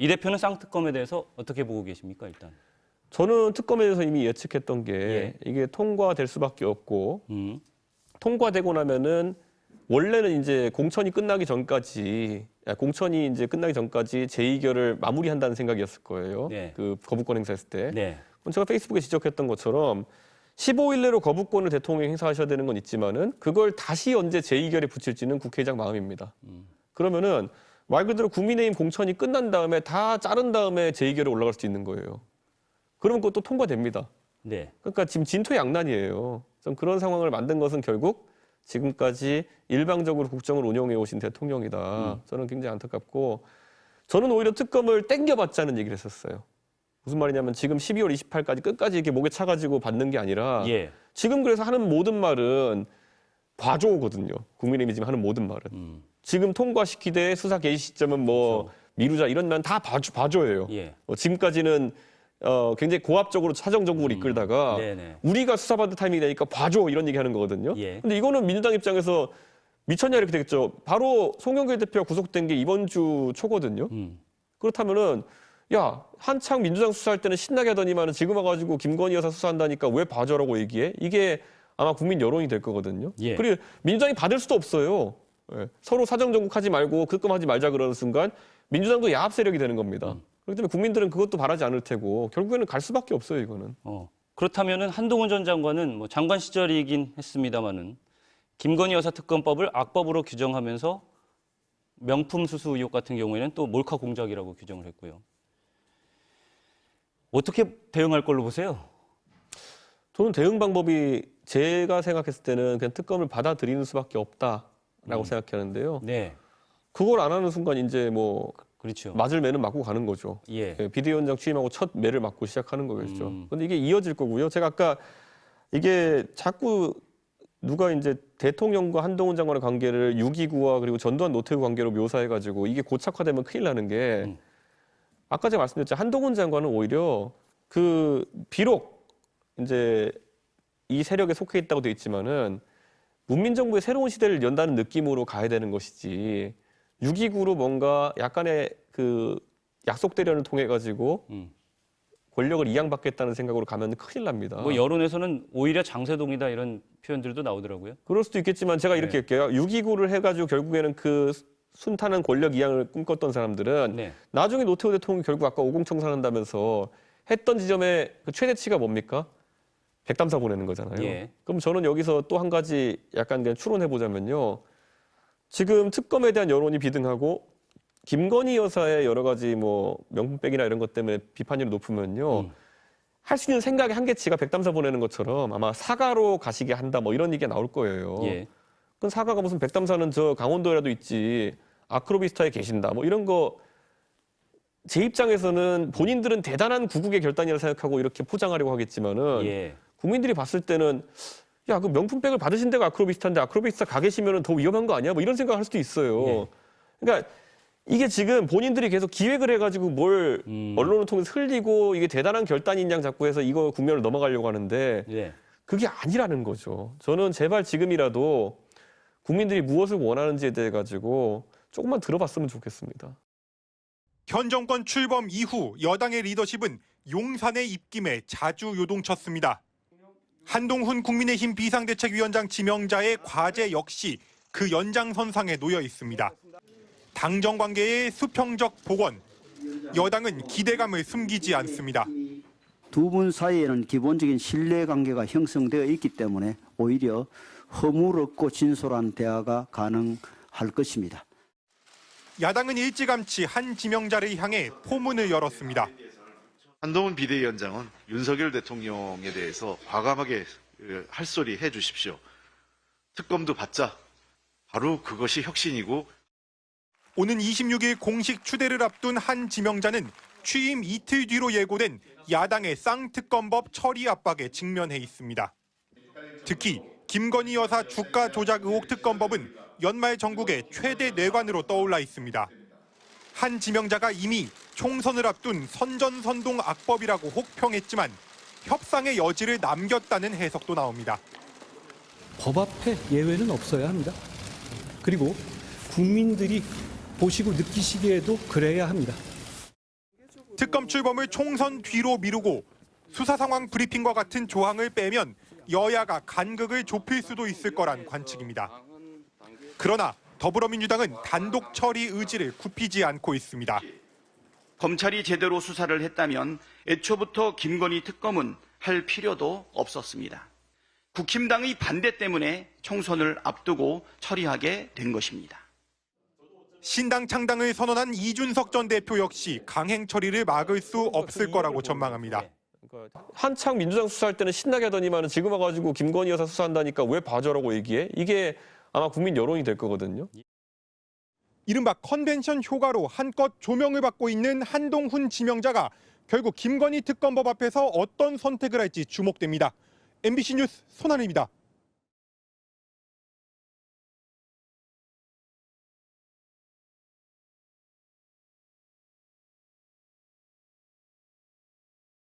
이 대표는 쌍특검에 대해서 어떻게 보고 계십니까, 일단? 저는 특검에 대해서 이미 예측했던 게 예. 이게 통과될 수밖에 없고 통과되고 나면은 원래는 이제 공천이 끝나기 전까지 재의결을 마무리한다는 생각이었을 거예요. 네. 그 거부권 행사했을 때. 네. 제가 페이스북에 지적했던 것처럼 15일 내로 거부권을 대통령이 행사하셔야 되는 건 있지만은 그걸 다시 언제 재의결에 붙일지는 국회의장 마음입니다. 그러면은 말 그대로 국민의힘 공천이 끝난 다음에 다 자른 다음에 재의결에 올라갈 수도 있는 거예요. 그러면 그것도 통과됩니다. 네. 그러니까 지금 진퇴양난이에요. 좀 그런 상황을 만든 것은 결국 지금까지 일방적으로 국정을 운영해 오신 대통령이다. 저는 굉장히 안타깝고 저는 오히려 특검을 땡겨받자는 얘기를 했었어요. 무슨 말이냐면 지금 12월 28일까지 끝까지 이렇게 목에 차가지고 받는 게 아니라 예. 지금 그래서 하는 모든 말은 봐줘거든요. 국민의힘이 지금 하는 모든 말은. 지금 통과시키되 수사 개시 시점은 뭐 그렇죠. 미루자 이런 말 다 봐줘예요. 예. 지금까지는 굉장히 고압적으로 사정정국을 이끌다가 네네. 우리가 수사받을 타이밍이 되니까 봐줘 이런 얘기 하는 거거든요. 예. 근데 이거는 민주당 입장에서 미쳤냐 이렇게 되겠죠. 바로 송영길 대표가 구속된 게 이번 주 초거든요. 그렇다면은 야 한창 민주당 수사할 때는 신나게 하더니만은 지금 와가지고 김건희 여사 수사한다니까 왜 봐줘라고 얘기해? 이게 아마 국민 여론이 될 거거든요. 예. 그리고 민주당이 받을 수도 없어요. 예. 서로 사정정국하지 말고 특검하지 말자 그러는 순간 민주당도 야합 세력이 되는 겁니다. 그렇기 때문에 국민들은 그것도 바라지 않을 테고 결국에는 갈 수밖에 없어요, 이거는. 그렇다면은 한동훈 전 장관은 뭐 장관 시절이긴 했습니다만은 김건희 여사 특검법을 악법으로 규정하면서 명품 수수 의혹 같은 경우에는 또 몰카 공작이라고 규정을 했고요. 어떻게 대응할 걸로 보세요? 저는 대응 방법이 제가 생각했을 때는 그냥 특검을 받아들이는 수밖에 없다라고 생각하는데요. 네. 그걸 안 하는 순간 이제 뭐 그렇죠. 맞을 매는 맞고 가는 거죠. 예. 비대위원장 취임하고 첫 매를 맞고 시작하는 거겠죠. 근데 이게 이어질 거고요. 제가 아까 이게 자꾸 누가 이제 대통령과 한동훈 장관의 관계를 6.29와 그리고 전두환 노태우 관계로 묘사해가지고 이게 고착화되면 큰일 나는 게 아까 제가 말씀드렸죠. 한동훈 장관은 오히려 그 비록 이제 이 세력에 속해 있다고 돼 있지만은 문민정부의 새로운 시대를 연다는 느낌으로 가야 되는 것이지 6.29로 뭔가 약간의 그 약속 대련을 통해 가지고 권력을 이양받겠다는 생각으로 가면 큰일 납니다. 뭐 여론에서는 오히려 장세동이다 이런 표현들도 나오더라고요. 그럴 수도 있겠지만 제가 이렇게 할게요. 6.29를 해가지고 결국에는 그 순탄한 권력 이양을 꿈꿨던 사람들은 네. 나중에 노태우 대통령이 결국 아까 50 청산한다면서 했던 지점의 그 최대치가 뭡니까? 백담사 보내는 거잖아요. 예. 그럼 저는 여기서 또 한 가지 약간 그냥 추론해 보자면요. 지금 특검에 대한 여론이 비등하고 김건희 여사의 여러 가지 뭐 명품백이나 이런 것 때문에 비판율이 높으면요. 할 수 있는 생각의 한계치가 백담사 보내는 것처럼 아마 사가로 가시게 한다 뭐 이런 얘기가 나올 거예요. 예. 그건 사가가 무슨 백담사는 저 강원도에라도 있지 아크로비스타에 계신다 뭐 이런 거 제 입장에서는 본인들은 대단한 구국의 결단이라 생각하고 이렇게 포장하려고 하겠지만은 예. 국민들이 봤을 때는 야, 그 명품백을 받으신 데가 아크로비스타인데 아크로비스타 가 계시면 더 위험한 거 아니야? 뭐 이런 생각을 할 수도 있어요. 예. 그러니까 이게 지금 본인들이 계속 기획을 해가지고 뭘 언론을 통해서 흘리고 이게 대단한 결단인 양 자꾸 해서 이거 국면을 넘어가려고 하는데 예. 그게 아니라는 거죠. 저는 제발 지금이라도 국민들이 무엇을 원하는지에 대해 가지고 조금만 들어봤으면 좋겠습니다. 현 정권 출범 이후 여당의 리더십은 용산의 입김에 자주 요동쳤습니다. 한동훈 국민의힘 비상대책위원장 지명자의 과제 역시 그 연장선상에 놓여 있습니다. 당정 관계의 수평적 복원, 여당은 기대감을 숨기지 않습니다. 두 분 사이에는 기본적인 신뢰관계가 형성되어 있기 때문에 오히려 허물없고 진솔한 대화가 가능할 것입니다. 야당은 일찌감치 한 지명자를 향해 포문을 열었습니다. 한동훈 비대위원장은 윤석열 대통령에 대해서 과감하게 할 소리 해주십시오. 특검도 받자. 바로 그것이 혁신이고. 오는 26일 공식 추대를 앞둔 한 지명자는 취임 이틀 뒤로 예고된 야당의 쌍특검법 처리 압박에 직면해 있습니다. 특히 김건희 여사 주가 조작 의혹 특검법은 연말 전국의 최대 뇌관으로 떠올라 있습니다. 한 지명자가 이미 총선을 앞둔 선전선동 악법이라고 혹평했지만 협상의 여지를 남겼다는 해석도 나옵니다. 법 앞에 예외는 없어야 합니다. 그리고 국민들이 보시고 느끼시기에도 그래야 합니다. 특검 출범을 총선 뒤로 미루고 수사 상황 브리핑과 같은 조항을 빼면 여야가 간극을 좁힐 수도 있을 거란 관측입니다. 그러나 더불어민주당은 단독 처리 의지를 굽히지 않고 있습니다. 검찰이 제대로 수사를 했다면 애초부터 김건희 특검은 할 필요도 없었습니다. 국힘당의 반대 때문에 총선을 앞두고 처리하게 된 것입니다. 신당 창당을 선언한 이준석 전 대표 역시 강행 처리를 막을 수 없을 거라고 전망합니다. 그러니까 한창 민주당 수사할 때는 신나게 하더니만 지금 와가지고 김건희 여사 수사한다니까 왜 봐줘라고 얘기해? 이게 아마 국민 여론이 될 거거든요. 이른바 컨벤션 효과로 한껏 조명을 받고 있는 한동훈 지명자가 결국 김건희 특검법 앞에서 어떤 선택을 할지 주목됩니다. MBC 뉴스 손한일입니다.